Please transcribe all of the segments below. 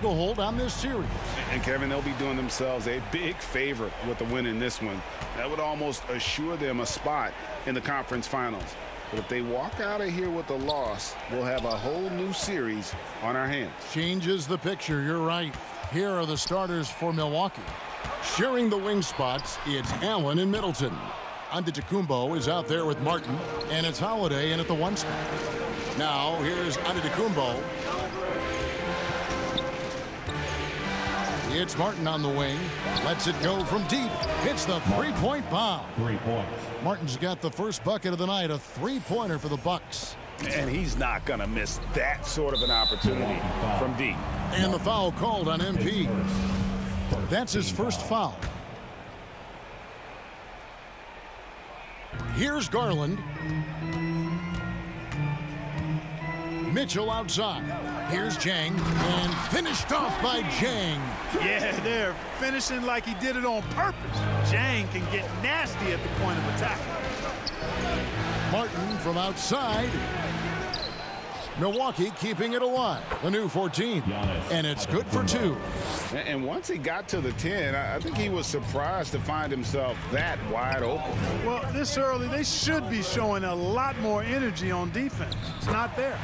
stranglehold on this series. And Kevin, they'll be doing themselves a big favor with the win in this one. That would almost assure them a spot in the conference finals. But if they walk out of here with a loss, we'll have a whole new series on our hands. Changes the picture, you're right. Here are the starters for Milwaukee. Sharing the wing spots, it's Allen and Middleton. Antetokounmpo is out there with Martin, and it's Holiday in at the 1 spot. Now, here's Antetokounmpo. It's Martin on the wing. Lets it go from deep. Hits the three-point bomb. 3 points. Martin's got the first bucket of the night, a three-pointer for the Bucks. And he's not going to miss that sort of an opportunity from deep. And the foul called on MP. That's his first foul. Here's Garland. Mitchell outside. Here's Jang, and finished off by Jang. Yeah, they're finishing like he did it on purpose. Jang can get nasty at the point of attack. Martin from outside. Milwaukee keeping it alive. The new 14. And it's good for 2. And once he got to the 10, I think he was surprised to find himself that wide open. Well, this early, they should be showing a lot more energy on defense. It's not there.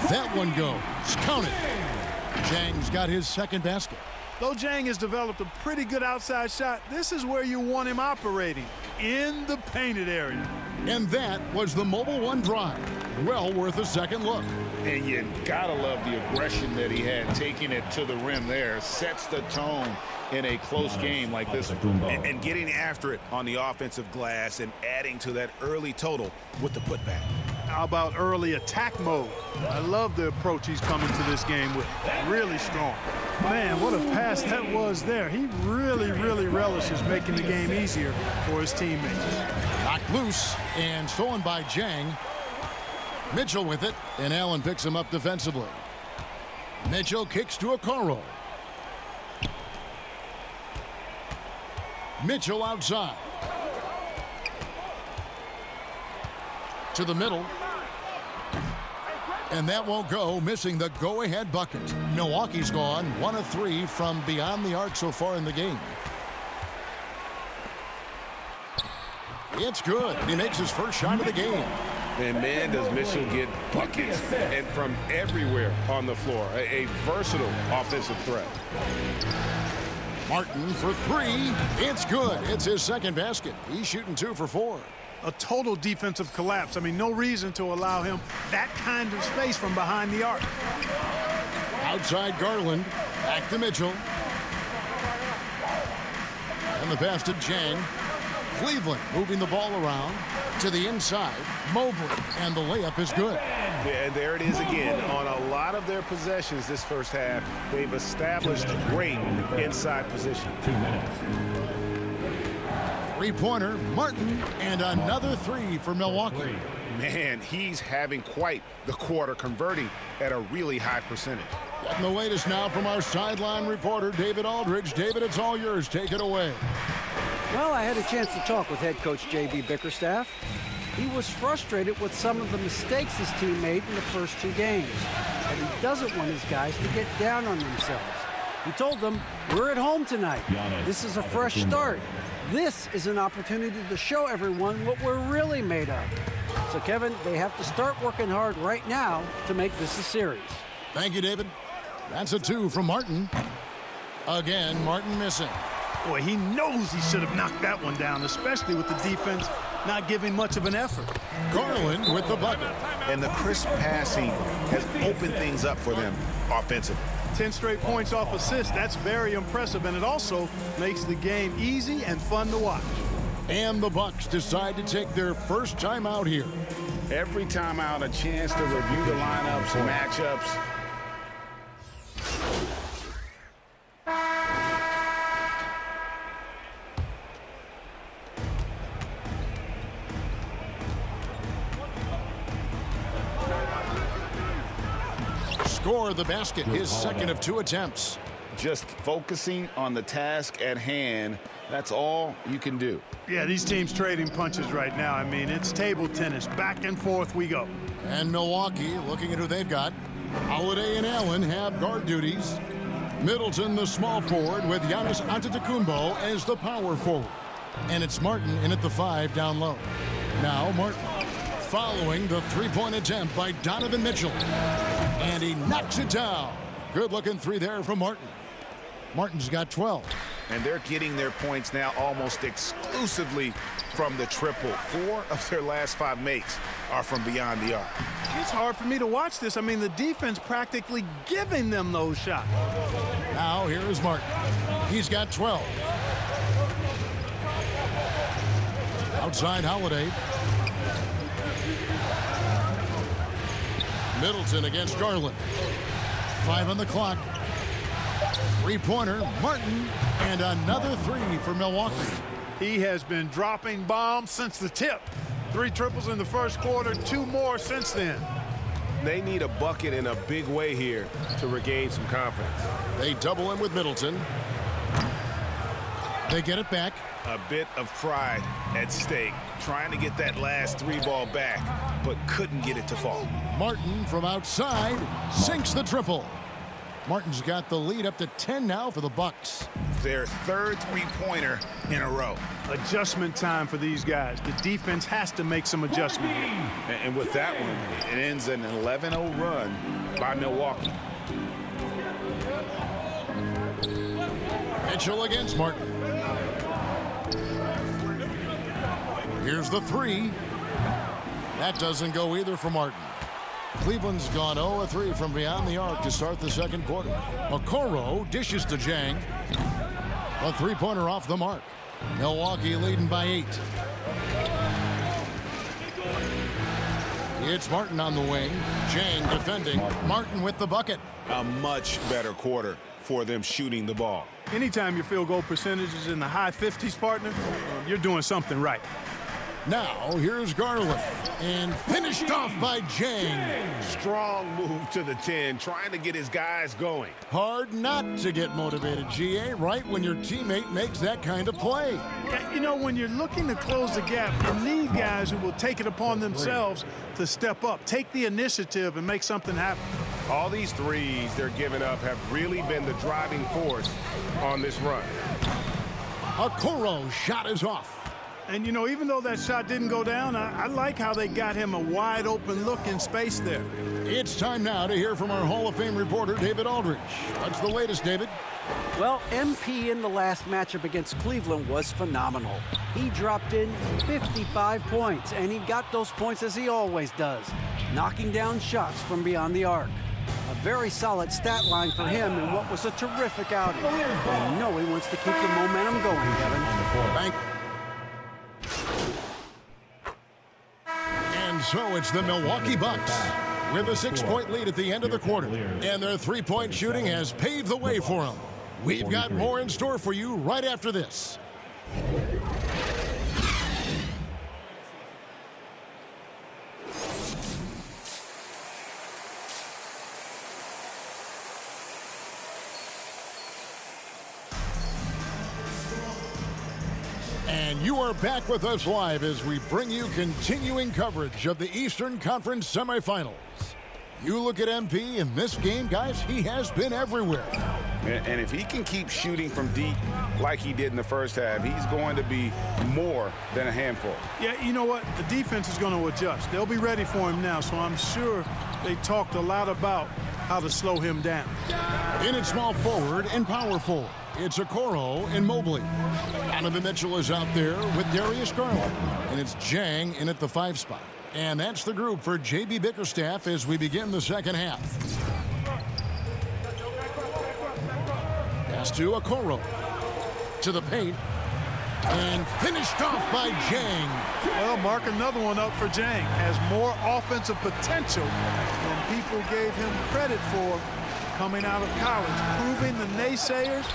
That one goes. Count it. Jang's got his second basket. Though Jang has developed a pretty good outside shot, this is where you want him operating, in the painted area. And that was the Mobile One drive. Well worth a second look. And you gotta love the aggression that he had, taking it to the rim there. Sets the tone in a close game like this one. And getting after it on the offensive glass and adding to that early total with the putback. How about early attack mode? I love the approach he's coming to this game with. Really strong. Man, what a pass that was there. He really relishes making the game easier for his teammates. Knocked loose and stolen by Jang. Mitchell with it, and Allen picks him up defensively. Mitchell kicks to Okoro. Mitchell outside. To the middle. And that won't go, missing the go-ahead bucket. Milwaukee's gone 1 of 3 from beyond the arc so far in the game. It's good. He makes his first shot of the game. And man, does Mitchell get buckets and from everywhere on the floor. A versatile offensive threat. Martin for 3. It's good. It's his second basket. He's shooting 2 for 4. A total defensive collapse. I mean, no reason to allow him that kind of space from behind the arc. Outside Garland. Back to Mitchell. And the pass to Jang. Cleveland moving the ball around to the inside. Mobley, and the layup is good. Yeah, there it is again. On a lot of their possessions this first half, they've established great inside position. 2 minutes. Three-pointer, Martin, and another 3 for Milwaukee. Man, he's having quite the quarter, converting at a really high percentage. Getting the latest now from our sideline reporter, David Aldridge. David, it's all yours. Take it away. Well, I had a chance to talk with head coach J.B. Bickerstaff. He was frustrated with some of the mistakes his team made in the first 2 games. And he doesn't want his guys to get down on themselves. He told them, we're at home tonight. This is a fresh start. This is an opportunity to show everyone what we're really made of. So, Kevin, they have to start working hard right now to make this a series. Thank you, David. That's a 2 from Martin. Again, Martin missing. Boy, he knows he should have knocked that one down, especially with the defense not giving much of an effort. Garland with the bucket. And the crisp passing has opened things up for them offensively. 10 straight points off assists. That's very impressive, and it also makes the game easy and fun to watch. And the Bucks decide to take their first time out here. Every time out, a chance to review the lineups and matchups. Score the basket, his second of 2 attempts. Just focusing on the task at hand, that's all you can do. Yeah, these teams trading punches right now. I mean, it's table tennis. Back and forth we go. And Milwaukee, looking at who they've got. Holiday and Allen have guard duties. Middleton, the small forward, with Giannis Antetokounmpo as the power forward. And it's Martin in at the 5 down low. Now Martin following the three-point attempt by Donovan Mitchell. And he knocks it down. Good-looking three there from Martin. Martin's got 12. And they're getting their points now almost exclusively from the triple. 4 of their last 5 makes are from beyond the arc. It's hard for me to watch this. I mean, the defense practically giving them those shots. Now here is Martin. He's got 12. Outside Holiday. Middleton against Garland. 5 on the clock. Three-pointer, Martin, and another 3 for Milwaukee. He has been dropping bombs since the tip. 3 triples in the first quarter, 2 more since then. They need a bucket in a big way here to regain some confidence. They double him with Middleton. They get it back. A bit of pride at stake, trying to get that last 3 ball back, but couldn't get it to fall. Martin from outside sinks the triple. Martin's got the lead up to 10 now for the Bucks. Their 3rd three-pointer in a row. Adjustment time for these guys. The defense has to make some adjustment. And with that one, it ends an 11-0 run by Milwaukee. Mitchell against Martin. Here's the 3. That doesn't go either for Martin. Cleveland's gone 0-3 from beyond the arc to start the second quarter. Okoro dishes to Jang. A three-pointer off the mark. Milwaukee leading by 8. It's Martin on the wing. Jang defending. Martin with the bucket. A much better quarter for them shooting the ball. Anytime your field goal percentage is in the high 50s, partner, you're doing something right. Now, here's Garland. And finished off by Jang. Strong move to the 10, trying to get his guys going. Hard not to get motivated, GA, right when your teammate makes that kind of play. You know, when you're looking to close the gap, you need guys who will take it upon themselves to step up, take the initiative, and make something happen. All these threes they're giving up have really been the driving force on this run. Okoro shot is off. And, you know, even though that shot didn't go down, I like how they got him a wide-open look in space there. It's time now to hear from our Hall of Fame reporter, David Aldridge. What's the latest, David? Well, MP in the last matchup against Cleveland was phenomenal. He dropped in 55 points, and he got those points as he always does, knocking down shots from beyond the arc. A very solid stat line for him in what was a terrific outing. I know he wants to keep the momentum going, Kevin. And so it's the Milwaukee Bucks with a 6-point lead at the end of the quarter. And their three-point shooting has paved the way for them. We've got more in store for you right after this. And you are back with us live as we bring you continuing coverage of the Eastern Conference semifinals. You look at MP in this game, guys, he has been everywhere. And if he can keep shooting from deep like he did in the first half, he's going to be more than a handful. Yeah, you know what? The defense is going to adjust. They'll be ready for him now, so I'm sure they talked a lot about how to slow him down. In at small forward and power forward, it's Okoro and Mobley. Donovan Mitchell is out there with Darius Garland. And it's Jang in at the 5 spot. And that's the group for JB Bickerstaff as we begin the second half. Pass to Okoro. To the paint. And finished off by Jang. Well, mark another one up for Jang. Has more offensive potential than people gave him credit for coming out of college. Proving the naysayers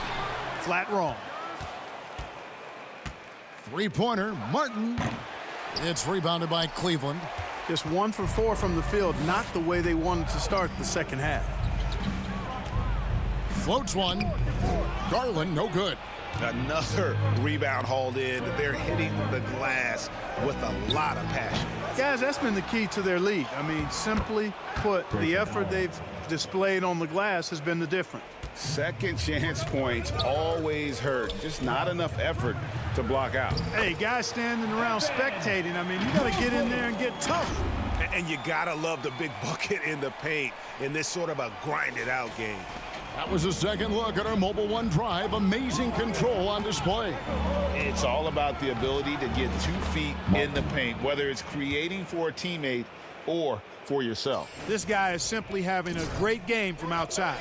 flat wrong. Three-pointer, Martin. It's rebounded by Cleveland. Just 1 for 4 from the field. Not the way they wanted to start the second half. Floats one. Garland, no good. Another rebound hauled in. They're hitting the glass with a lot of passion. Guys, that's been the key to their lead. I mean, simply put, the effort they've displayed on the glass has been the difference. Second chance points always hurt. Just not enough effort to block out. Hey, guys standing around spectating. I mean, you got to get in there and get tough. And you got to love the big bucket in the paint in this sort of a grinded-out game. That was a second look at our Mobile One drive. Amazing control on display. It's all about the ability to get 2 feet in the paint, whether it's creating for a teammate or for yourself. This guy is simply having a great game from outside.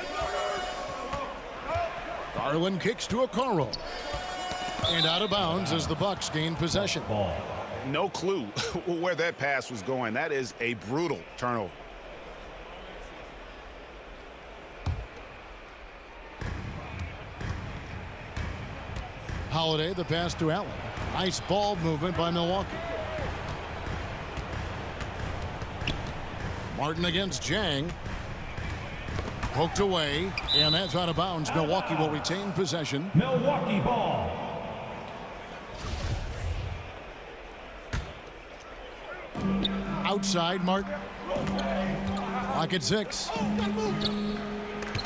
Garland kicks to Okoro. And out of bounds as the Bucks gain possession. No clue where that pass was going. That is a brutal turnover. Holiday, the pass to Allen. Nice ball movement by Milwaukee. Martin against Jang. Poked away, and that's out of bounds. Milwaukee will retain possession. Milwaukee ball. Outside, Martin. Clock at 6.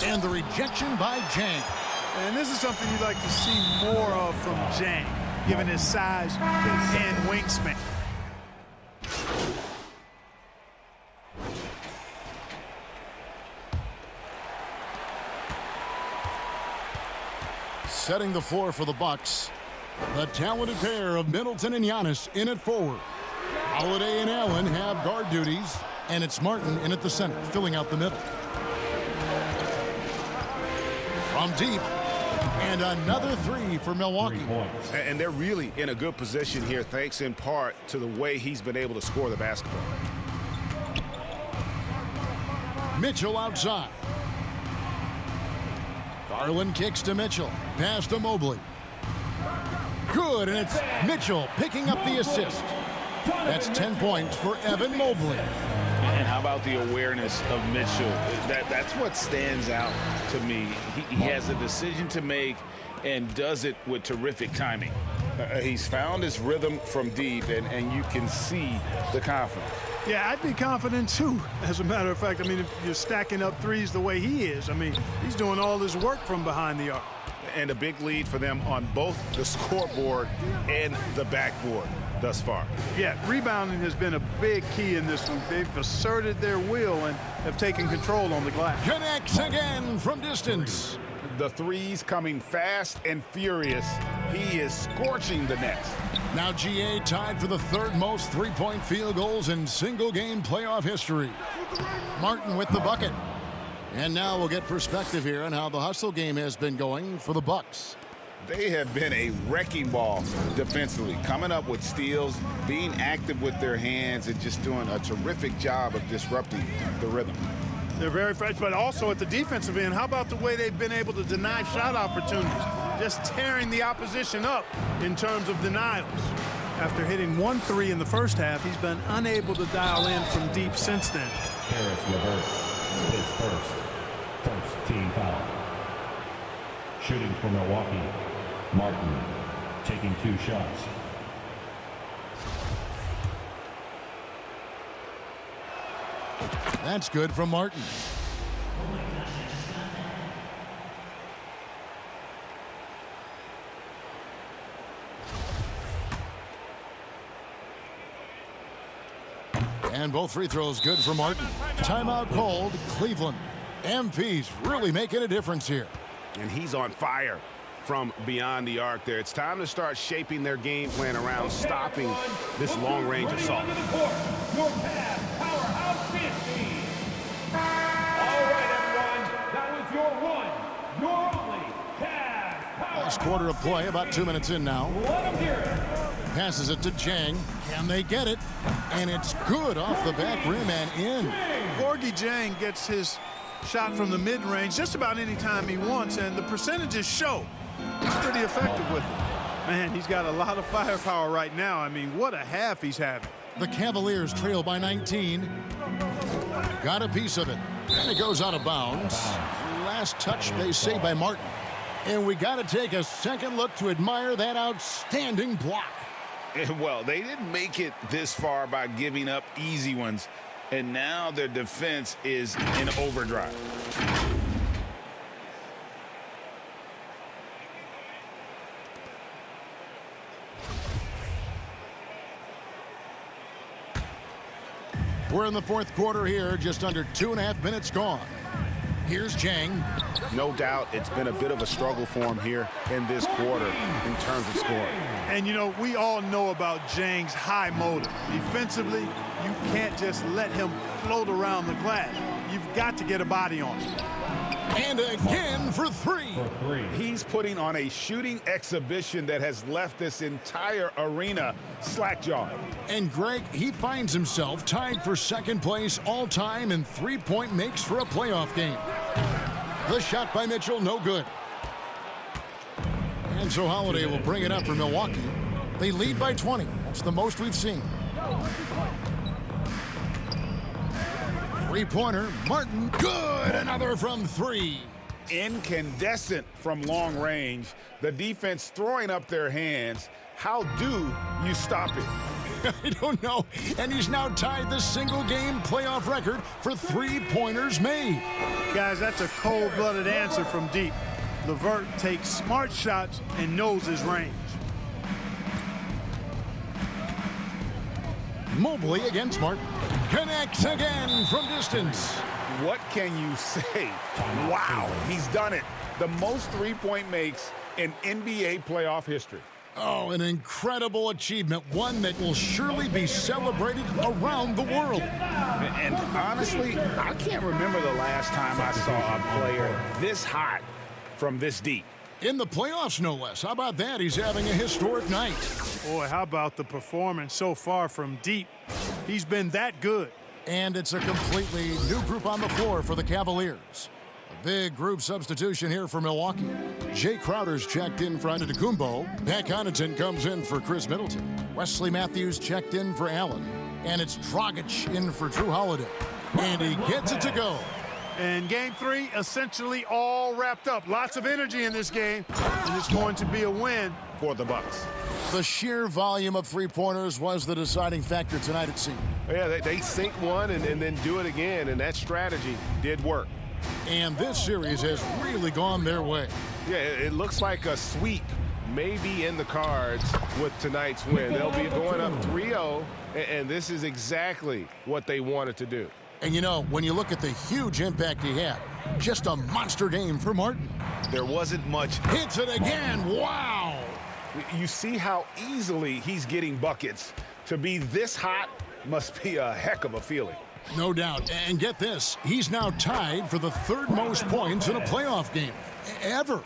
And the rejection by Jang. And this is something you'd like to see more of from Jang, given his size and wingspan. Setting the floor for the Bucks. The talented pair of Middleton and Giannis in at forward. Holiday and Allen have guard duties, and it's Martin in at the center, filling out the middle. From deep, and another 3 for Milwaukee. And they're really in a good position here, thanks in part to the way he's been able to score the basketball. Mitchell outside. Garland kicks to Mitchell. Pass to Mobley. Good, and it's Mitchell picking up the assist. That's 10 points for Evan Mobley. And how about the awareness of Mitchell? That's what stands out to me. He has a decision to make and does it with terrific timing. He's found his rhythm from deep, and you can see the confidence. Yeah, I'd be confident too. As a matter of fact, I mean, if you're stacking up threes the way he is, I mean, he's doing all his work from behind the arc. And a big lead for them on both the scoreboard and the backboard thus far. Yeah, rebounding has been a big key in this one. They've asserted their will and have taken control on the glass. Connects again from distance. The threes coming fast and furious. He is scorching the nets. Now GA tied for the 3rd most three-point field goals in single-game playoff history. Martin with the bucket. And now we'll get perspective here on how the hustle game has been going for the Bucks. They have been a wrecking ball defensively, coming up with steals, being active with their hands, and just doing a terrific job of disrupting the rhythm. They're very fresh, but also at the defensive end, how about the way they've been able to deny shot opportunities? Just tearing the opposition up in terms of denials. After hitting 1 3 in the first half, he's been unable to dial in from deep since then. Harris reverse. His first team foul. Shooting for Milwaukee. Martin taking 2 shots. That's good from Martin. And both free throws good for Martin. Timeout called, Cleveland. MP's really making a difference here. And he's on fire from beyond the arc there. It's time to start shaping their game plan around stopping this long-range assault. Your pass, powerhouse fantasy. All right, everyone. That was your one, your only Cavs. Last quarter of play, about 2 minutes in now. Let them hear it. Passes it to Jang. Can they get it? And it's good off the back rim and in. Gorgie Jang gets his shot from the mid-range just about any time he wants, and the percentages show. He's pretty effective with it. Man, he's got a lot of firepower right now. I mean, what a half he's having. The Cavaliers trail by 19. Got a piece of it. And it goes out of bounds. Last touch, they say, by Martin. And we got to take a second look to admire that outstanding block. Well, they didn't make it this far by giving up easy ones, and now their defense is in overdrive. We're in the fourth quarter here, just under 2.5 minutes gone. Here's Jang. No doubt it's been a bit of a struggle for him here in this quarter in terms of scoring. And, you know, we all know about Jang's high motor. Defensively, you can't just let him float around the glass. You've got to get a body on him. And again for three. He's putting on a shooting exhibition that has left this entire arena slack-jawed. And Greg, he finds himself tied for second place all-time in three-point makes for a playoff game. The shot by Mitchell, no good. And so Holiday will bring it up for Milwaukee. They lead by 20. That's the most we've seen. Three-pointer, Martin, good, another from three. Incandescent from long range. The defense throwing up their hands. How do you stop it? I don't know. And he's now tied the single-game playoff record for three-pointers made. Guys, that's a cold-blooded answer from deep. LeVert takes smart shots and knows his range. Mobley against Martin. Connects again from distance. What can you say? Wow, he's done it. The most three-point makes in NBA playoff history. Oh, an incredible achievement, one that will surely be celebrated around the world. And honestly, I can't remember the last time I saw a player this hot from this deep. In the playoffs, no less. How about that? He's having a historic night. Boy, how about the performance so far from deep? He's been that good. And it's a completely new group on the floor for the Cavaliers. A big group substitution here for Milwaukee. Jay Crowder's checked in for Antetokounmpo. Pat Connaughton comes in for Chris Middleton. Wesley Matthews checked in for Allen. And it's Dragic in for Drew Holiday. And he gets it to go. And game three essentially all wrapped up. Lots of energy in this game, and it's going to be a win For the Bucks. The sheer volume of three-pointers was the deciding factor tonight, it seemed. Yeah, they sink one and then do it again, and that strategy did work. And this series has really gone their way. Yeah, it looks like a sweep may be in the cards with tonight's win. They'll be going up 3-0, and this is exactly what they wanted to do. And, you know, when you look at the huge impact he had, just a monster game for Martin. There wasn't much. Hits it again. Wow. You see how easily he's getting buckets. To be this hot must be a heck of a feeling. No doubt. And get this, he's now tied for the third most points in a playoff game ever.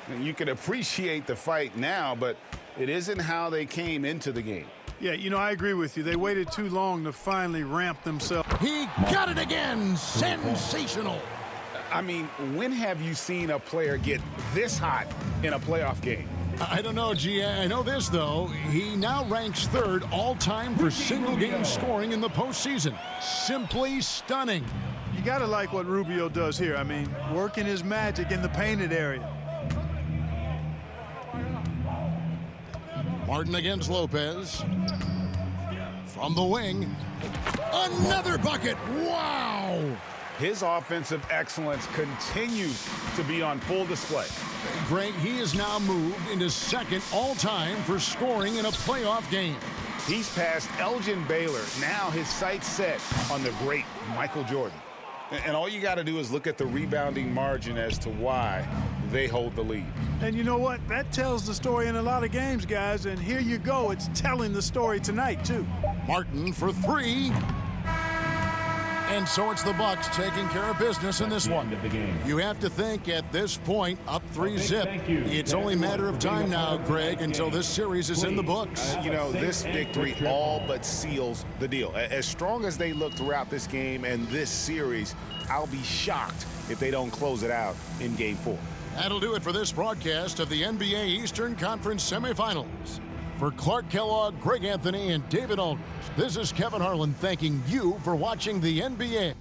And you can appreciate the fight now, but it isn't how they came into the game. Yeah, you know, I agree with you. They waited too long to finally ramp themselves. He got it again. Sensational. I mean, when have you seen a player get this hot in a playoff game? I don't know, G. I know this, though. He now ranks third all-time for single-game scoring in the postseason. Simply stunning. You got to like what Rubio does here. I mean, working his magic in the painted area. Martin against Lopez. From the wing. Another bucket. Wow. His offensive excellence continues to be on full display. Greg, he has now moved into second all-time for scoring in a playoff game. He's passed Elgin Baylor. Now his sights set on the great Michael Jordan. And all you got to do is look at the rebounding margin as to why they hold the lead. And you know what? That tells the story in a lot of games, guys. And here you go. It's telling the story tonight, too. Martin for three. And so it's the Bucks taking care of business in this one. You have to think at this point, up 3-zip. It's only a matter of time now, Greg, until this series is in the books. You know, this victory all but seals the deal. As strong as they look throughout this game and this series, I'll be shocked if they don't close it out in Game 4. That'll do it for this broadcast of the NBA Eastern Conference semifinals. For Clark Kellogg, Greg Anthony, and David Aldridge, this is Kevin Harlan thanking you for watching the NBA.